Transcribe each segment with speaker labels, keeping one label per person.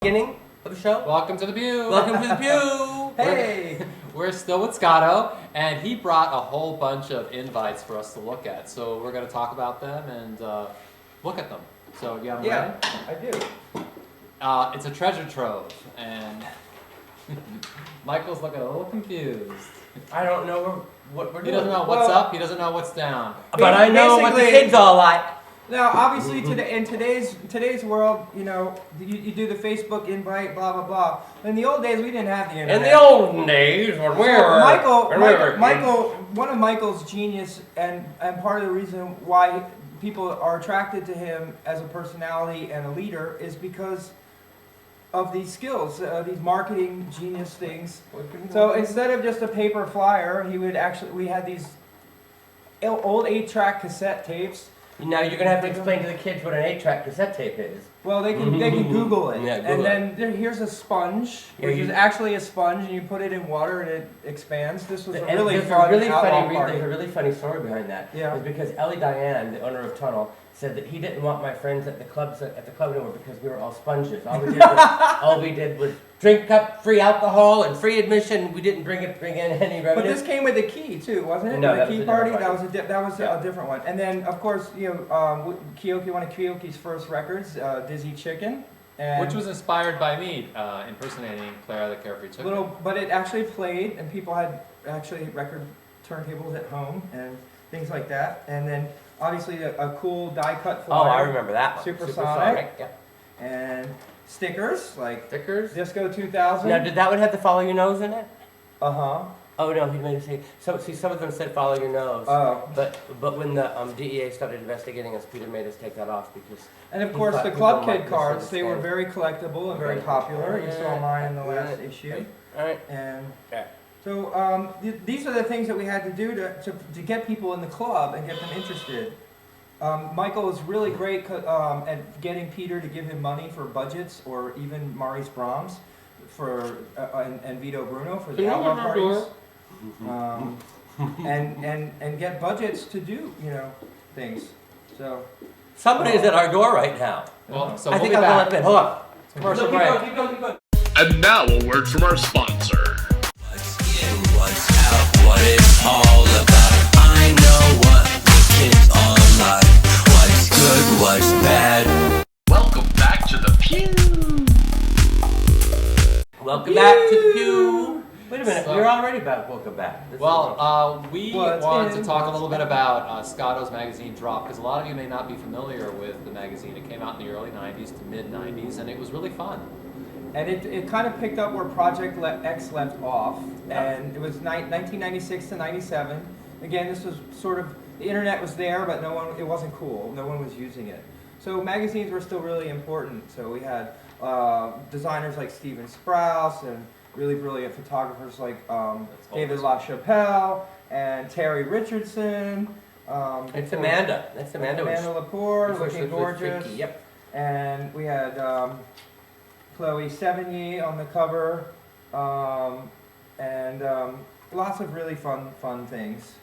Speaker 1: beginning of the show.
Speaker 2: Welcome to the Pew.
Speaker 1: Welcome to the Pew.
Speaker 2: Hey. We're still with Scotto, and he brought a whole bunch of invites for us to look at. So we're going to talk about them and look at them. So you have them ready?
Speaker 3: I do.
Speaker 2: It's a treasure trove, and Michael's looking a little confused.
Speaker 1: I don't know what we're doing.
Speaker 2: He doesn't know what's up. He doesn't know what's down.
Speaker 1: But I know what the kids all like.
Speaker 3: Now, obviously, in today's world, you know, you do the Facebook invite, blah blah blah. In the old days, we didn't have the internet.
Speaker 1: In the olden days, when we were
Speaker 3: Michael, one of Michael's genius, and part of the reason why people are attracted to him as a personality and a leader is because of these skills, these marketing genius things. So instead of just a paper flyer, we had these old 8-track cassette tapes.
Speaker 1: Now you're gonna have to explain to the kids what an 8-track cassette tape is.
Speaker 3: Well, they can Google it.
Speaker 1: Yeah, Google
Speaker 3: and then here's a sponge, which is actually a sponge, and you put it in water and it expands. This was a really fun party.
Speaker 1: There's a really funny story behind that.
Speaker 3: Yeah.
Speaker 1: It's because Ellie Diane, the owner of Tunnel, said that he didn't want my friends at the club anymore because we were all sponges. All we did was drink up free alcohol and free admission. We didn't bring in any revenue.
Speaker 3: But this came with a key too, wasn't it?
Speaker 1: No,
Speaker 3: the key party. That was a different one. And then of course, you know, Keoki, one of Keoki's first records, Dizzy Chicken,
Speaker 2: which was inspired by me impersonating Clara the Carefree Chicken.
Speaker 3: But it actually played, and people had actually record turntables at home and things like that. And then obviously a cool die cut flyer.
Speaker 1: Oh, I remember that one.
Speaker 3: Supersonic.
Speaker 1: Yeah.
Speaker 3: And stickers like
Speaker 2: Disco
Speaker 3: 2000.
Speaker 1: Now, did that one have the follow your nose in it?
Speaker 3: Uh-huh.
Speaker 1: Oh no, he made it say. So see, some of them said follow your nose.
Speaker 3: Oh.
Speaker 1: But when the DEA started investigating us, Peter made us take that off because.
Speaker 3: And of course, the Club Kid cards, they were very collectible and very popular. You saw mine in the last issue.
Speaker 1: All right.
Speaker 3: And so these are the things that we had to do to get people in the club and get them interested. Michael was really great at getting Peter to give him money for budgets, or even Maurice Brahms and Vito Bruno for the album parties. And get budgets to do, you know, things. So
Speaker 1: somebody's at our door right now.
Speaker 2: Well, so
Speaker 1: I
Speaker 2: we'll
Speaker 1: think
Speaker 2: be
Speaker 1: I'll
Speaker 2: back.
Speaker 1: go in. Hold on.
Speaker 2: Commercial break.
Speaker 1: Keep going.
Speaker 4: And now a word from our sponsor.
Speaker 5: What's in, what's out, what it's all about. I know what the kids are like. What's good, what's bad.
Speaker 4: Welcome back to the Pew.
Speaker 1: Welcome back to the Pew. Wait a minute, we're already back. Welcome back.
Speaker 2: We wanted to talk a little bit about Scotto's magazine Drop, because a lot of you may not be familiar with the magazine. It came out in the early 90s to mid 90s, and it was really fun.
Speaker 3: And it kind of picked up where Project X left off, and it was 1996 to 97. Again, this was sort of, the internet was there, but it wasn't cool. No one was using it. So magazines were still really important. So we had designers like Steven Sprouse and really brilliant photographers like David LaChapelle and Terry Richardson.
Speaker 1: It's Amanda. That's Amanda.
Speaker 3: Amanda Lepore, looking gorgeous.
Speaker 1: Freaky. Yep.
Speaker 3: And we had Chloe Sevigny on the cover, and lots of really fun things.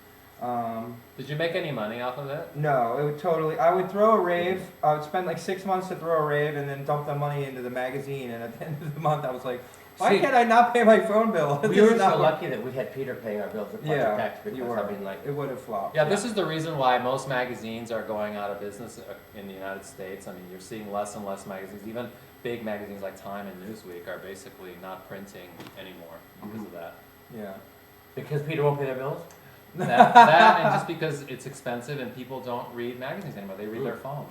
Speaker 2: Did you make any money off of it?
Speaker 3: No, it would totally. I would throw a rave. I would spend like 6 months to throw a rave, and then dump the money into the magazine. And at the end of the month, I was like, why can't I not pay my phone bill?
Speaker 1: We were so lucky that we had Peter paying our bills at Project X, because
Speaker 3: you were.
Speaker 1: I mean, like,
Speaker 3: it would have flopped.
Speaker 2: Yeah, this is the reason why most magazines are going out of business in the United States. I mean, you're seeing less and less magazines. Even big magazines like Time and Newsweek are basically not printing anymore because of that.
Speaker 3: Yeah.
Speaker 1: Because Peter won't pay their bills?
Speaker 2: That and just because it's expensive and people don't read magazines anymore. They read their phone.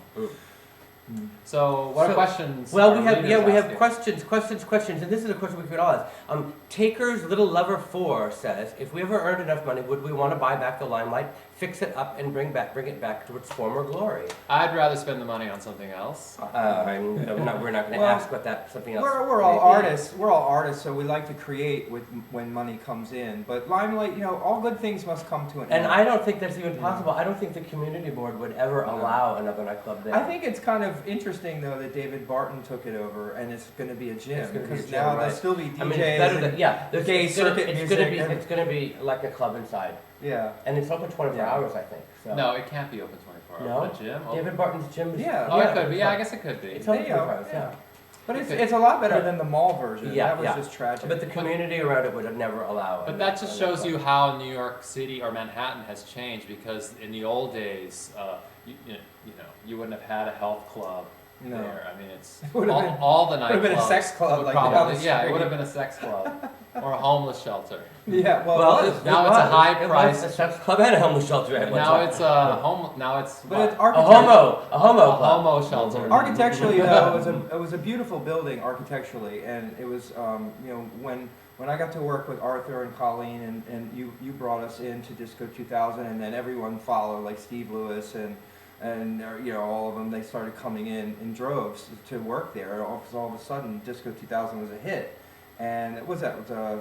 Speaker 2: So, what are questions?
Speaker 1: Well, we have questions, and this is a question we could all ask. Taker's Little Lover 4 says, if we ever earned enough money, would we want to buy back the Limelight, fix it up, and bring it back to its former glory?
Speaker 2: I'd rather spend the money on something else.
Speaker 1: We're not going to ask what that something else.
Speaker 3: We're all artists. We're all artists, so we like to create when money comes in. But Limelight, you know, all good things must come to an end.
Speaker 1: And I don't think that's even possible. I don't think the community board would ever allow another nightclub there.
Speaker 3: I think it's kind of interesting though that David Barton took it over, and it's going to be a gym because now there'll still be DJs.
Speaker 1: I mean, it's better than,
Speaker 3: the gay circuit music.
Speaker 1: It's going to be like a club inside.
Speaker 3: Yeah.
Speaker 1: And it's open 24 hours, I think. So.
Speaker 2: No, it can't be open 24 hours.
Speaker 1: No?
Speaker 2: The gym?
Speaker 1: David Barton's gym is...
Speaker 3: Yeah.
Speaker 2: Oh, it could be. Yeah, I guess it could be.
Speaker 1: It's open 24 hours, yeah.
Speaker 3: But it's a lot better than the mall version.
Speaker 1: Yeah,
Speaker 3: That was
Speaker 1: yeah.
Speaker 3: just tragic.
Speaker 1: But the community around it would have never allowed.
Speaker 2: But that just shows you how New York City or Manhattan has changed, because in the old days, you wouldn't have had a health club
Speaker 3: No.
Speaker 2: there. I mean, it's
Speaker 3: Would have been-
Speaker 2: all the
Speaker 3: would have been a
Speaker 2: nightclubs
Speaker 3: sex club
Speaker 2: would
Speaker 3: like
Speaker 2: probably,
Speaker 3: down the
Speaker 2: yeah, it
Speaker 3: street.
Speaker 2: would have been a sex club or a homeless shelter.
Speaker 3: Yeah, well,
Speaker 1: Well,
Speaker 3: it was.
Speaker 2: Now it's a high
Speaker 1: It
Speaker 2: price.
Speaker 1: was a sex club and a homeless shelter at
Speaker 2: And
Speaker 1: one
Speaker 2: now
Speaker 1: time.
Speaker 2: it's a home. Now it's
Speaker 3: But
Speaker 2: what?
Speaker 3: it's
Speaker 1: a
Speaker 3: architecturally,
Speaker 1: homo club.
Speaker 2: homo shelter.
Speaker 3: architecturally though, it was a beautiful building architecturally, and it was when I got to work with Arthur and Colleen, and you brought us into Disco 2000, and then everyone followed, like Steve Lewis and all of them. They started coming in droves to work there. All of a sudden, Disco 2000 was a hit, and it was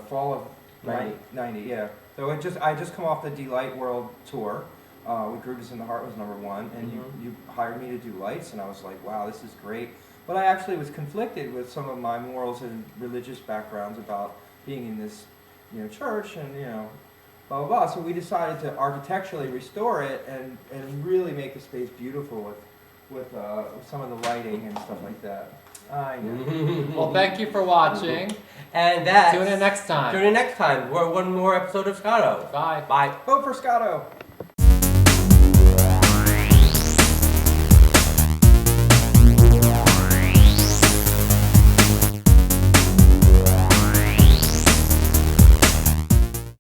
Speaker 3: fall of 90, yeah. So I just come off the Delight World tour. With Grooves in the Heart was #1, and you hired me to do lights, and I was like, wow, this is great. But I actually was conflicted with some of my morals and religious backgrounds about being in this, church, and blah blah blah. So we decided to architecturally restore it and really make the space beautiful with some of the lighting and stuff like that. I know.
Speaker 2: Well, thank you for watching.
Speaker 1: And that's
Speaker 2: Tune in next time.
Speaker 1: Tune in next time. We're one more episode of Scotto.
Speaker 2: Bye.
Speaker 1: Bye.
Speaker 3: Vote for Scotto.